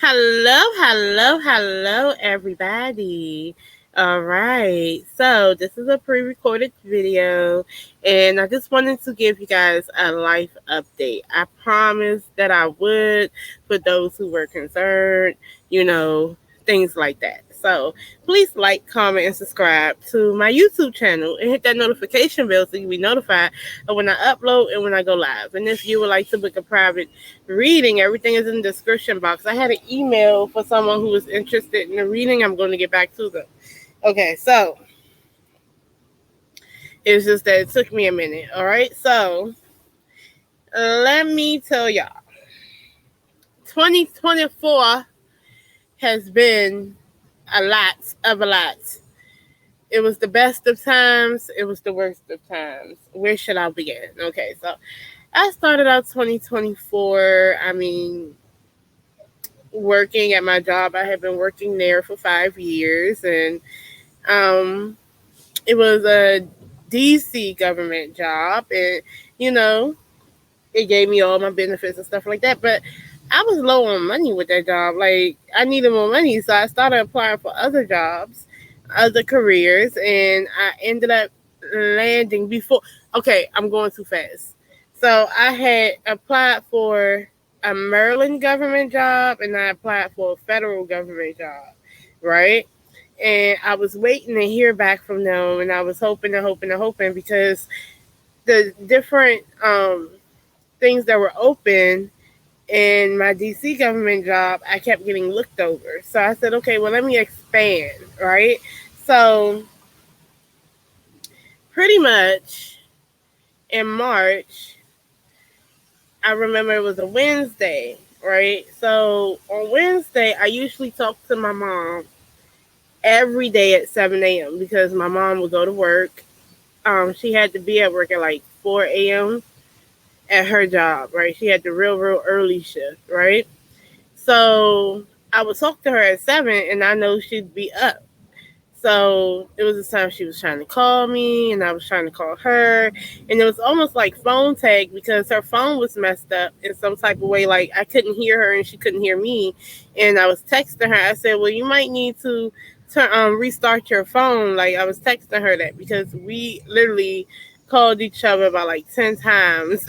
Hello, everybody. All right, so this is a pre-recorded video, and I just wanted to give you guys a life update. I promised that I would for those who were concerned, things like that. So please like, comment, and subscribe to my YouTube channel and hit that notification bell so you'll be notified of when I upload and when I go live. And if you would like to book a private reading, everything is in the description box. I had an email for someone who was interested in the reading. I'm going to get back to them. Okay, so it's just that it took me a minute. All right, so let me tell y'all 2024 has been a lot. It was the best of times, it was the worst of times. Where should I begin? Okay, so I started out 2024. Working at my job. I had been working there for 5 years, and um, it was a DC government job, and you know, it gave me all my benefits and stuff like that. But I was low on money with that job. Like, I needed more money, so I started applying for other jobs, other careers, and I ended up landing before. Okay, I'm going too fast. So I had applied for a Maryland government job, and I applied for a federal government job, right? And I was waiting to hear back from them, and I was hoping because the different things that were open in my DC government job, I kept getting looked over. So I said, okay, well, let me expand, right? So pretty much in March, I remember it was a Wednesday, right? So on Wednesday, I usually talk to my mom every day at 7 a.m. because my mom would go to work. She had to be at work at like 4 a.m. at her job, right? She had the real early shift, right? So I would talk to her at 7, and I know she'd be up. So it was the time she was trying to call me, and I was trying to call her, and it was almost like phone tag because her phone was messed up in some type of way. Like, I couldn't hear her, and she couldn't hear me. And I was texting her. I said, "Well, you might need to restart your phone." Like, I was texting her that because we literally called each other about like 10 times,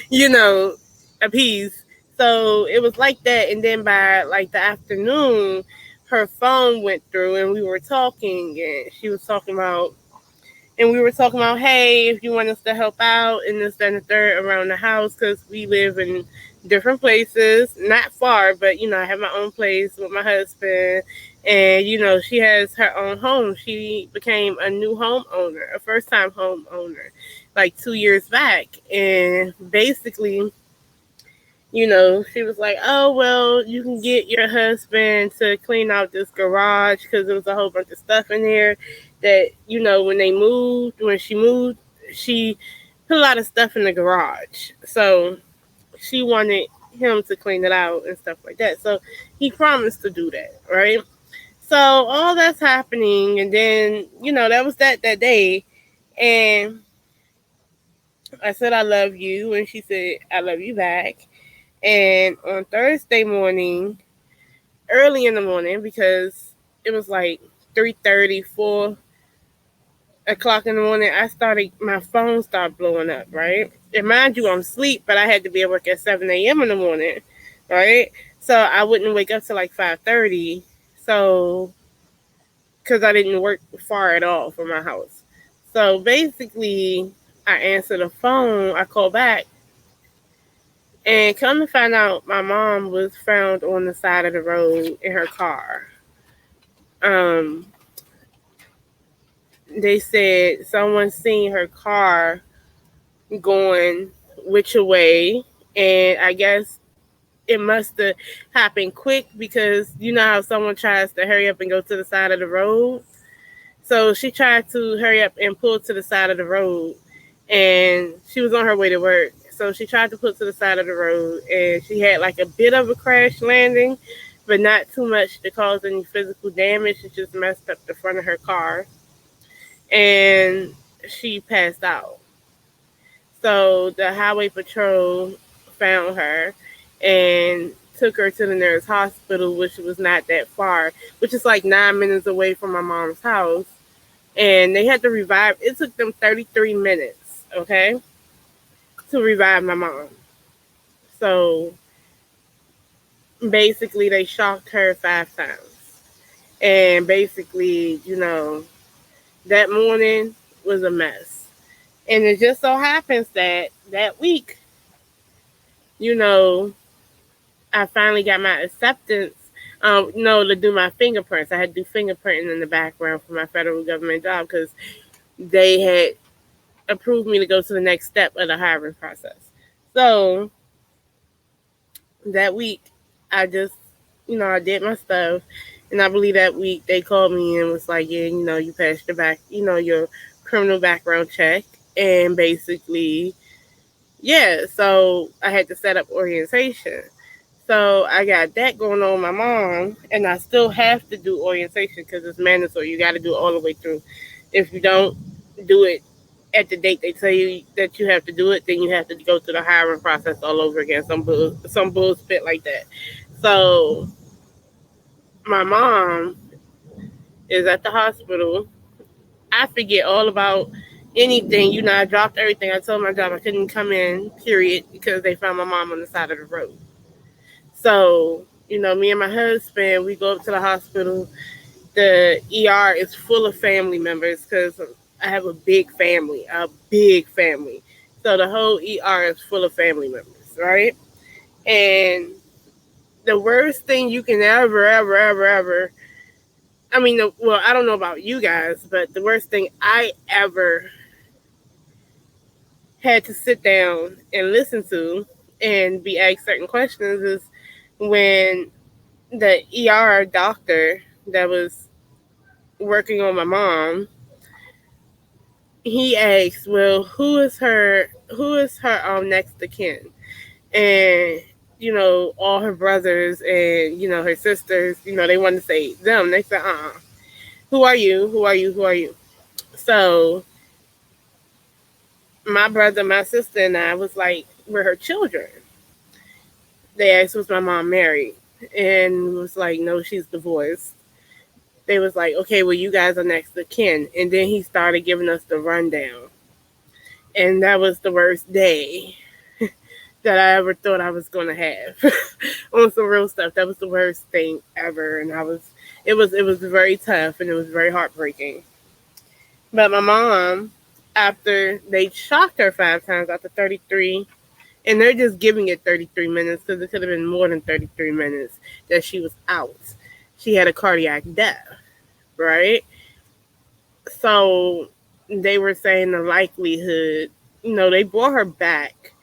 you know, a piece. So it was like that, and then by like the afternoon, her phone went through, and we were talking, and she was talking about, and we were talking about, hey, if you want us to help out and this, that, and the third around the house, because we live in different places, not far, but I have my own place with my husband, and she has her own home. She became a new homeowner, a first time homeowner, like 2 years back, and basically, she was like, oh, well, you can get your husband to clean out this garage because there was a whole bunch of stuff in there that, when she moved, she put a lot of stuff in the garage. So she wanted him to clean it out and stuff like that. So he promised to do that, right? So all that's happening. And then, that was that day. And I said, I love you. And she said, I love you back. And on Thursday morning, early in the morning, because it was like 3:30, 4 o'clock in the morning, my phone started blowing up, right? And mind you, I'm asleep, but I had to be at work at 7 a.m. in the morning, right? So I wouldn't wake up till like 5:30. So, because I didn't work far at all from my house. So basically, I answered the phone, I called back, and come to find out, my mom was found on the side of the road in her car. Um, they said someone seen her car going which way, and I guess it must have happened quick because you know how someone tries to hurry up and go to the side of the road. So she tried to hurry up and pull to the side of the road, and she was on her way to work. So she tried to pull to the side of the road, and she had like a bit of a crash landing, but not too much to cause any physical damage. It just messed up the front of her car, and she passed out. So the highway patrol found her, and took her to the nearest hospital, which was not that far, which is like 9 minutes away from my mom's house. And they had to revive. It took them 33 minutes, okay, to revive my mom. So basically, they shocked her 5 times. And basically, that morning was a mess. And it just so happens that that week, I finally got my acceptance, to do my fingerprints. I had to do fingerprinting in the background for my federal government job because they had approved me to go to the next step of the hiring process. So that week, I just, I did my stuff. And I believe that week they called me and was like, yeah, you passed your criminal background check. And basically, yeah, so I had to set up orientation. So I got that going on with my mom, and I still have to do orientation because it's mandatory. You got to do it all the way through. If you don't do it at the date they tell you that you have to do it, then you have to go through the hiring process all over again. Some bullshit like that. So my mom is at the hospital. I forget all about anything. I dropped everything. I told my job I couldn't come in, period, because they found my mom on the side of the road. So, me and my husband, we go up to the hospital. The ER is full of family members because I have a big family. So the whole ER is full of family members, right? And the worst thing you can ever, I don't know about you guys, but the worst thing I ever had to sit down and listen to and be asked certain questions is when the ER doctor that was working on my mom, he asked, well, who is her next of kin? And all her brothers and her sisters, they wanted to say them. They said, who are you? So my brother, my sister, and I was like, we're her children. They asked, was my mom married? And was like, no, she's divorced. They was like, okay, well, you guys are next of kin. And then he started giving us the rundown. And that was the worst day that I ever thought I was going to have on some real stuff. That was the worst thing ever. And it was very tough and it was very heartbreaking. But my mom, after they shocked her 5 times after 33, and they're just giving it 33 minutes because it could have been more than 33 minutes that she was out. She had a cardiac death, right? So they were saying the likelihood, they brought her back,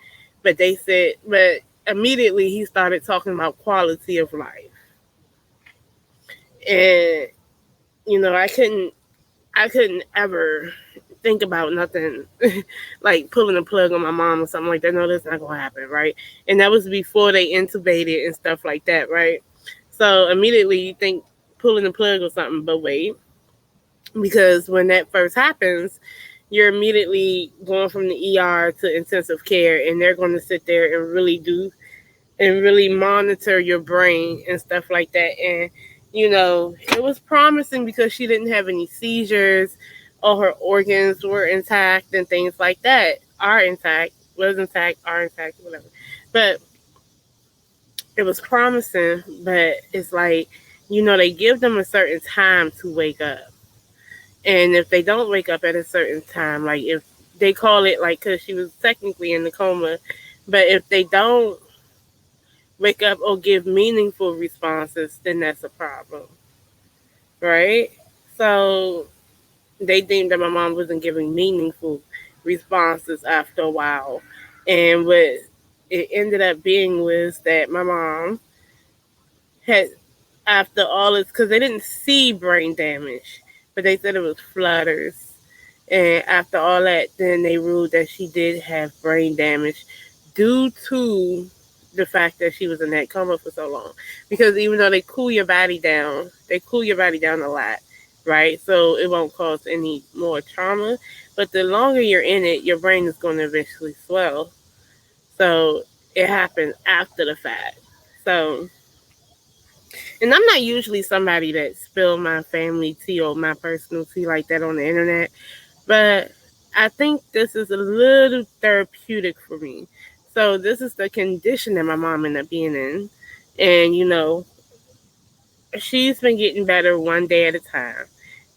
but immediately he started talking about quality of life. And, I couldn't ever think about nothing like pulling a plug on my mom or something like that. No, that's not going to happen, right? And that was before they intubated and stuff like that, right? So immediately you think pulling the plug or something, but wait. Because when that first happens, you're immediately going from the ER to intensive care, and they're going to sit there and really monitor your brain and stuff like that. And, it was promising because she didn't have any seizures. All her organs were intact and things like that are intact, whatever. But it was promising, but it's like, they give them a certain time to wake up. And if they don't wake up at a certain time, like if they call it like, because she was technically in the coma, but if they don't wake up or give meaningful responses, then that's a problem, right? So they deemed that my mom wasn't giving meaningful responses after a while. And what it ended up being was that my mom had, after all this, because they didn't see brain damage, but they said it was flutters. And after all that, then they ruled that she did have brain damage due to the fact that she was in that coma for so long. Because even though they cool your body down a lot, right? So it won't cause any more trauma. But the longer you're in it, your brain is going to eventually swell. So it happened after the fact. So, and I'm not usually somebody that spill my family tea or my personal tea like that on the internet, but I think this is a little therapeutic for me. So this is the condition that my mom ended up being in. And, she's been getting better one day at a time,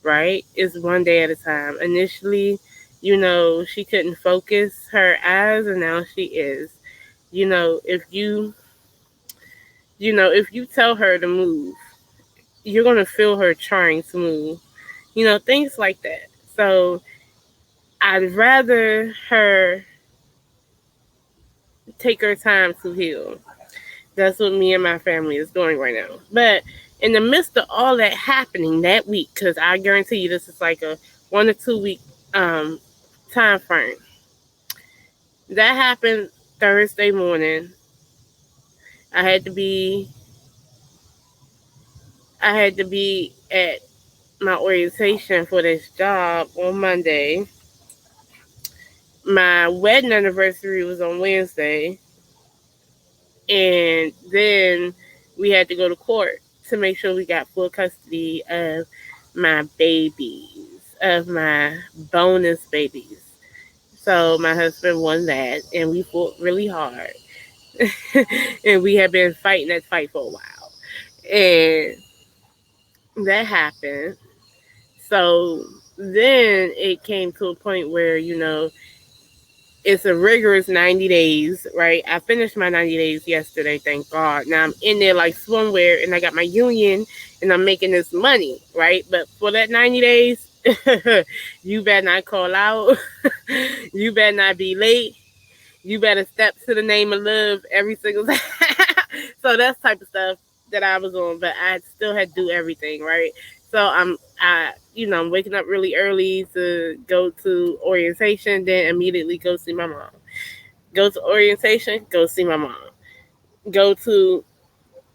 right? It's one day at a time. Initially, she couldn't focus her eyes, and now she is. If you tell her to move, you're going to feel her trying to move, things like that. So I'd rather her take her time to heal. That's what me and my family is doing right now. But in the midst of all that happening that week, because I guarantee you this is like a 1 or 2 week time frame, that happened Thursday morning. I had to be at my orientation for this job on Monday. My wedding anniversary was on Wednesday. And then we had to go to court to make sure we got full custody of my babies, of my bonus babies. So my husband won that, and we fought really hard. And we have been fighting that fight for a while. And that happened. So then it came to a point where, it's a rigorous 90 days, right? I finished my 90 days yesterday, thank God. Now I'm in there like swimwear, and I got my union, and I'm making this money, right? But for that 90 days, you better not call out. You better not be late. You better step to the name of love every single time. So that's type of stuff that I was on, but I still had to do everything, right? So I'm waking up really early to go to orientation, then immediately go see my mom. Go to orientation, go see my mom. Go to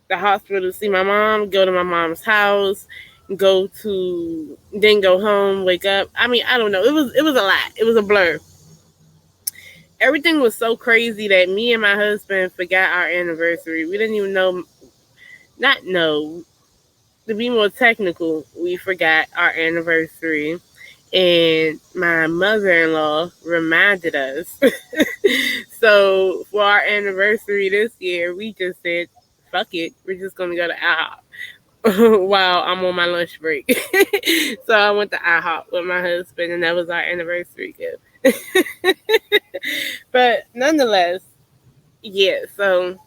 the hospital to see my mom, go to my mom's house, then go home, wake up. I mean, I don't know. It was a lot. It was a blur. Everything was so crazy that me and my husband forgot our anniversary. We didn't even know, to be more technical, we forgot our anniversary. And my mother-in-law reminded us. So for our anniversary this year, we just said, fuck it, we're just going to go to IHOP while I'm on my lunch break. So I went to IHOP with my husband, and that was our anniversary gift. But nonetheless, yeah, so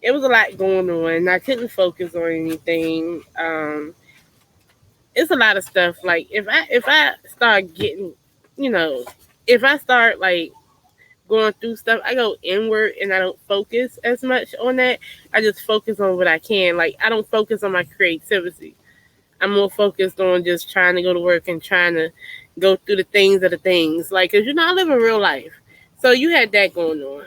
it was a lot going on. I couldn't focus on anything. It's a lot of stuff. Like if I start getting, if I start like going through stuff, I go inward and I don't focus as much on that. I just focus on what I can. Like I don't focus on my creativity. I'm more focused on just trying to go to work and trying to go through the things of the things. Like, cause I live in real life. So you had that going on.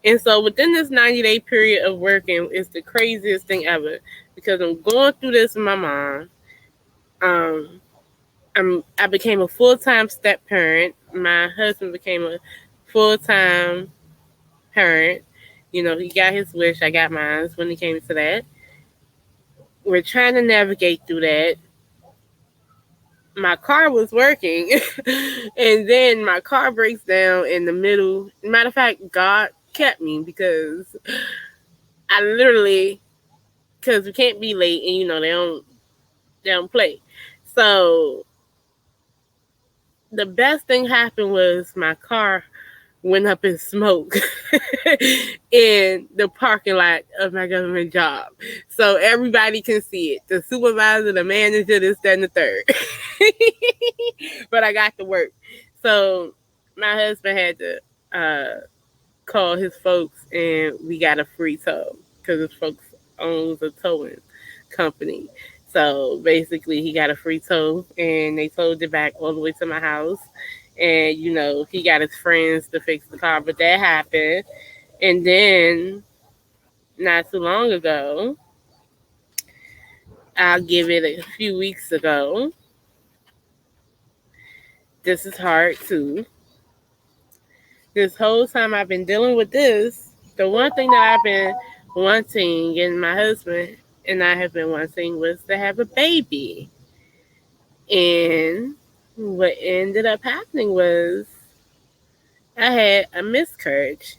And so within this 90-day period of working, it's the craziest thing ever because I'm going through this with my mom. I became a full-time step parent. My husband became a full-time parent. He got his wish. I got mine when it came to that. We're trying to navigate through that. My car was working, and then my car breaks down in the middle. Matter of fact, God kept me because I literally, because we can't be late, and they don't play. So the best thing happened was my car went up in smoke in the parking lot of my government job. So everybody can see it. The supervisor, the manager, this, that, and the third. But I got to work. So my husband had to call his folks, and we got a free tow because his folks owns a towing company. So basically he got a free tow, and they towed it back all the way to my house. And, he got his friends to fix the car. But that happened. And then, not too long ago, I'll give it a few weeks ago. This is hard, too. This whole time I've been dealing with this, The one thing that I've been wanting, and my husband and I have been wanting, was to have a baby. And what ended up happening was I had a miscarriage,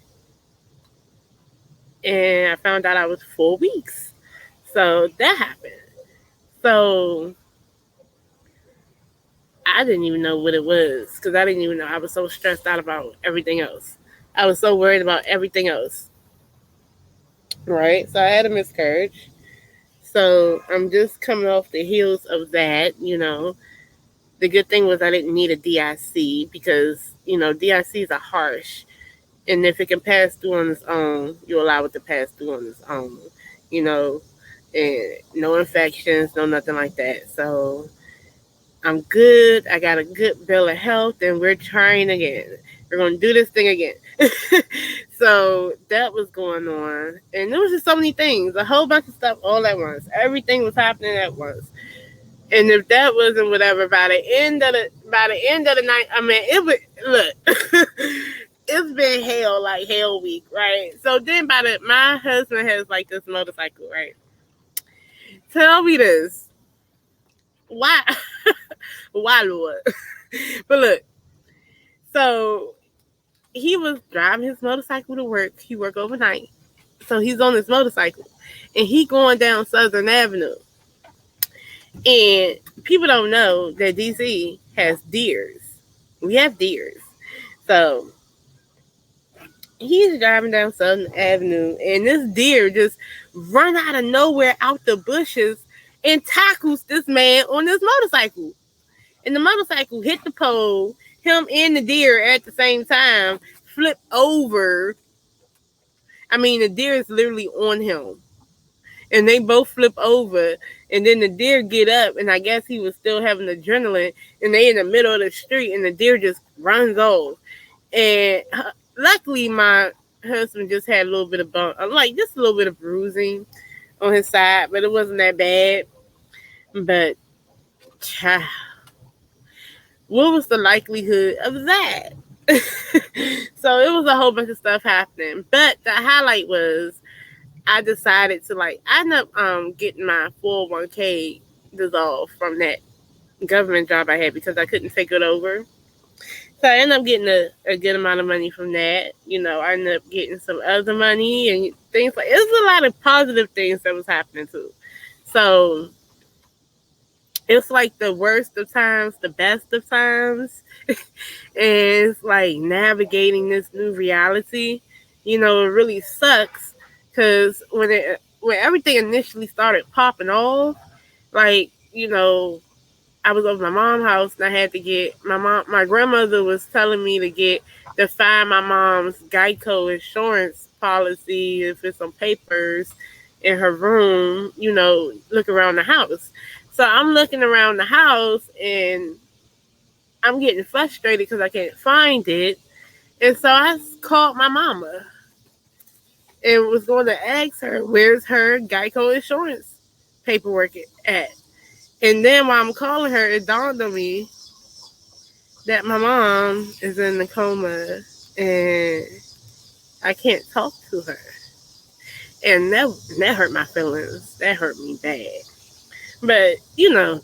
and I found out I was 4 weeks. So that happened. So I didn't even know what it was because I didn't even know. I was so stressed out about everything else. I was so worried about everything else. Right? So I had a miscarriage. So I'm just coming off the heels of that. The good thing was I didn't need a DIC because, DICs are harsh. And if it can pass through on its own, you allow it to pass through on its own, you know, and no infections, no nothing like that. So I'm good. I got a good bill of health, and we're trying again. We're going to do this thing again. So that was going on. And there was just so many things, a whole bunch of stuff all at once. Everything was happening at once. And if that wasn't whatever, by the end of the night, I mean, it was, look, it's been hell, like hell week, right? So then my husband has like this motorcycle, right? Tell me this. Why? Why, Lord? But look, so he was driving his motorcycle to work. He worked overnight. So he's on his motorcycle. And he going down Southern Avenue. And people don't know that DC has deers. We have deers. So he's driving down Southern Avenue, and this deer just run out of nowhere out the bushes and tackles this man on this motorcycle. And the motorcycle hit the pole. Him and the deer at the same time flip over. I mean, the deer is literally on him. And they both flip over. And then the deer get up, and I guess he was still having adrenaline. And they in the middle of the street, and the deer just runs off. And luckily, my husband just had a little bit of just a little bit of bruising on his side, but it wasn't that bad. But, child, what was the likelihood of that? So it was a whole bunch of stuff happening. But the highlight was I decided to I ended up getting my 401k dissolved from that government job I had because I couldn't take it over. So I ended up getting a good amount of money from that. I ended up getting some other money and things it was a lot of positive things that was happening too. So it's like the worst of times, the best of times. And it's like navigating this new reality. It really sucks because when everything initially started popping off, I was over my mom's house and I had to get my grandmother was telling me to find my mom's Geico insurance policy if it's some papers in her room, look around the house. So I'm looking around the house and I'm getting frustrated because I can't find it. And so I called my mama and was going to ask her, where's her Geico insurance paperwork at? And then while I'm calling her, it dawned on me that my mom is in a coma and I can't talk to her. And that hurt my feelings. That hurt me bad. But,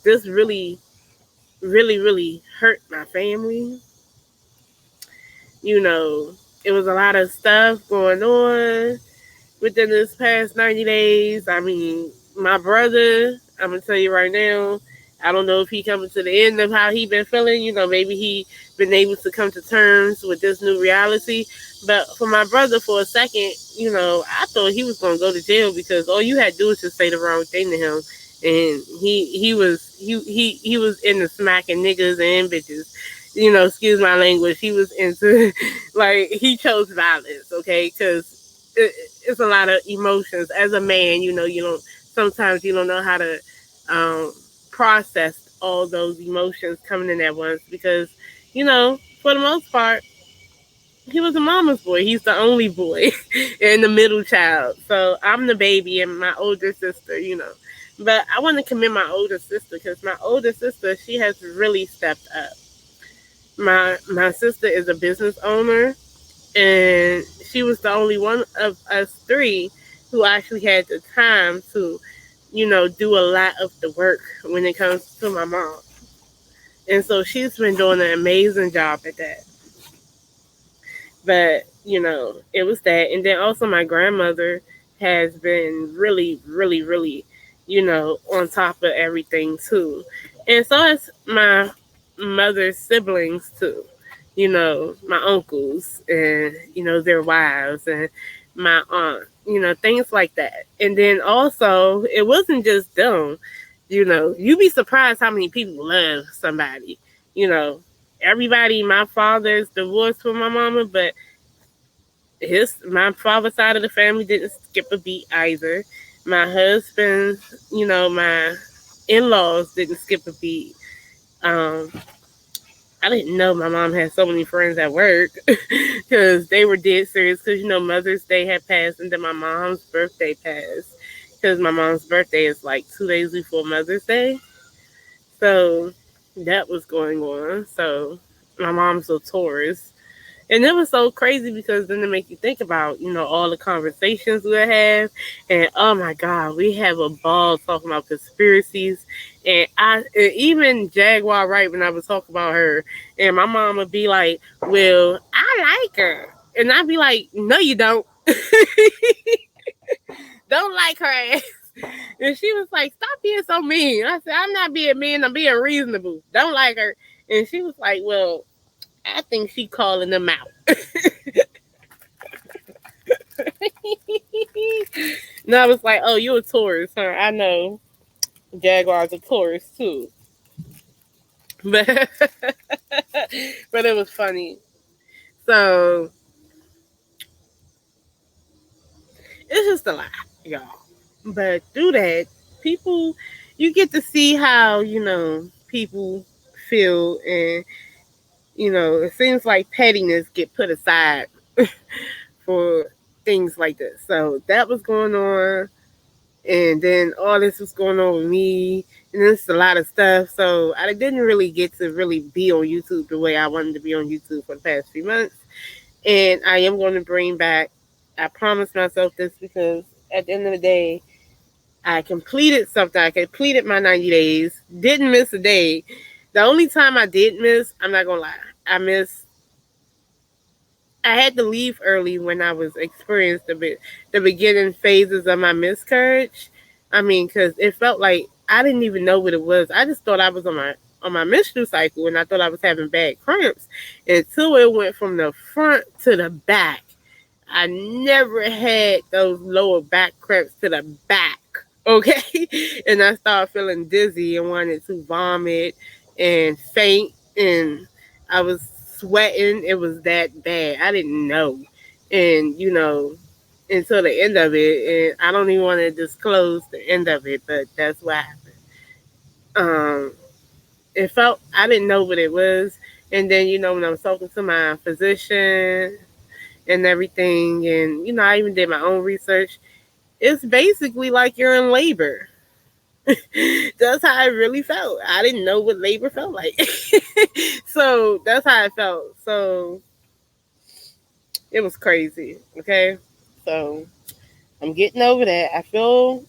this really, really, really hurt my family. It was a lot of stuff going on within this past 90 days. I mean, my brother, I'm going to tell you right now, I don't know if he coming to the end of how he been feeling. Maybe he been able to come to terms with this new reality. But for my brother, for a second, I thought he was going to go to jail because all you had to do was just say the wrong thing to him. And he was in the smacking niggas and bitches. Excuse my language. He was into, he chose violence, okay? Because it's a lot of emotions. As a man, sometimes you don't know how to process all those emotions coming in at once because, for the most part, he was a mama's boy. He's the only boy and the middle child. So I'm the baby and my older sister, But I want to commend my older sister because my older sister, she has really stepped up. My sister is a business owner And she was the only one of us three who actually had the time to, do a lot of the work when it comes to my mom. And so she's been doing an amazing job at that. But, it was that. And then also my grandmother has been really, really, really, on top of everything too. And so has my mother's siblings too. My uncles and, their wives and my aunt, things like that. And then also, it wasn't just them. You'd be surprised how many people love somebody. You know, everybody, my father's divorced from my mama, but my father's side of the family didn't skip a beat either. My husband, my in-laws didn't skip a beat. Um, I didn't know my mom had so many friends at work because they were dead serious. Because Mother's Day had passed, and then my mom's birthday passed. Because my mom's birthday is like 2 days before Mother's Day, so that was going on. So my mom's a Taurus. And it was so crazy because then it make you think about, all the conversations we have. And oh my God, we have a ball talking about conspiracies. And even Jaguar, right, when I was talking about her, and my mom would be like, well, I like her. And I'd be like, no, you don't. Don't like her ass. And she was like, stop being so mean. I said, I'm not being mean, I'm being reasonable. Don't like her. And she was like, well, I think she calling them out. And I was like, oh, you a Taurus, huh? I know Jaguars are Taurus too. But but it was funny. So it's just a lot, y'all. But through that, people, you get to see how, people feel. And, it seems like pettiness get put aside for things like this. So that was going on. And then all this was going on with me, and there's a lot of stuff. So I didn't really get to really be on YouTube the way I wanted to be on YouTube for the past few months. And I am going to bring back, I promised myself this because at the end of the day, I completed something. I completed my 90 days, didn't miss a day. The only time I did miss, I'm not going to lie, I had to leave early when I was experienced the beginning phases of my miscarriage. I mean, because it felt like I didn't even know what it was. I just thought I was on my menstrual cycle, and I thought I was having bad cramps until it went from the front to the back. I never had those lower back cramps to the back. Okay, and I started feeling dizzy and wanted to vomit and faint, and I was sweating. It was that bad. I didn't know, and until the end of it, and I don't even want to disclose the end of it, but that's what happened. Um, it felt, I didn't know what it was, and then when I was talking to my physician and everything, and I even did my own research. It's basically like you're in labor. That's how I really felt. I didn't know what labor felt like. So that's how I felt. So it was crazy. Okay. So I'm getting over that. I feel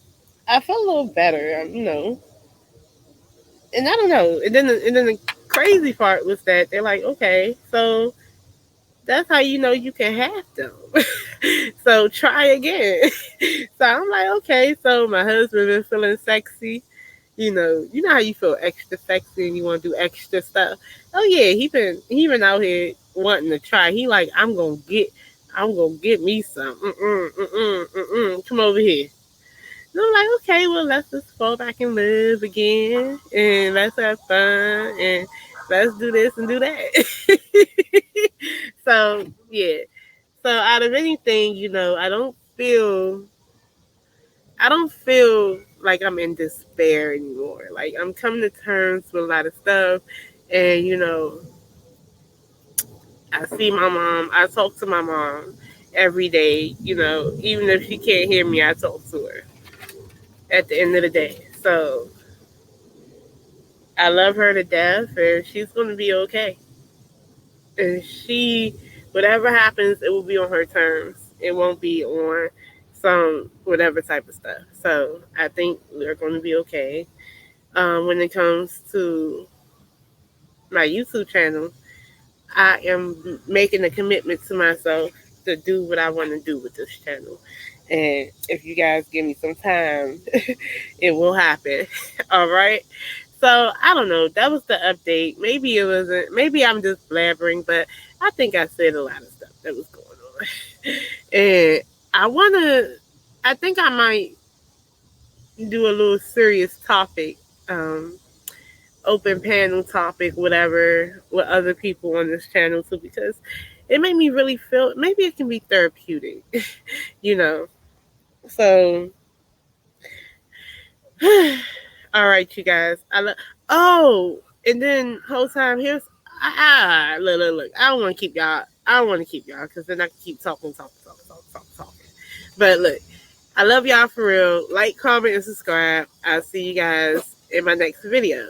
a little better, and I don't know. And then the crazy part was that they're like, okay, so that's how you can have them. So try again. So I'm like, okay. So my husband been feeling sexy. You know how you feel extra sexy and you want to do extra stuff. Oh yeah, he been out here wanting to try. He like, I'm gonna get me some. Come over here. And I'm like, okay, well let's just fall back and live again, and let's have fun, and let's do this and do that. So yeah. So out of anything, I don't feel like I'm in despair anymore. Like I'm coming to terms with a lot of stuff, and I see my mom. I talk to my mom every day. Even if she can't hear me, I talk to her. At the end of the day, so I love her to death, and she's gonna be okay. And she Whatever happens, it will be on her terms. It won't be on some whatever type of stuff. So I think we're going to be okay. When it comes to my YouTube channel, I am making a commitment to myself to do what I want to do with this channel. And if you guys give me some time, it will happen. All right. So I don't know. That was the update. Maybe it wasn't. Maybe I'm just blabbering, but I think I said a lot of stuff that was going on. And I want to, I think I might do a little serious topic. Open panel topic, whatever, with other people on this channel too, because it made me really feel maybe it can be therapeutic, you know. So, all right, you guys. Oh, and then whole time here's look. I don't want to keep y'all. I don't want to keep y'all because then I can keep talking. But look, I love y'all for real. Like, comment, and subscribe. I'll see you guys in my next video.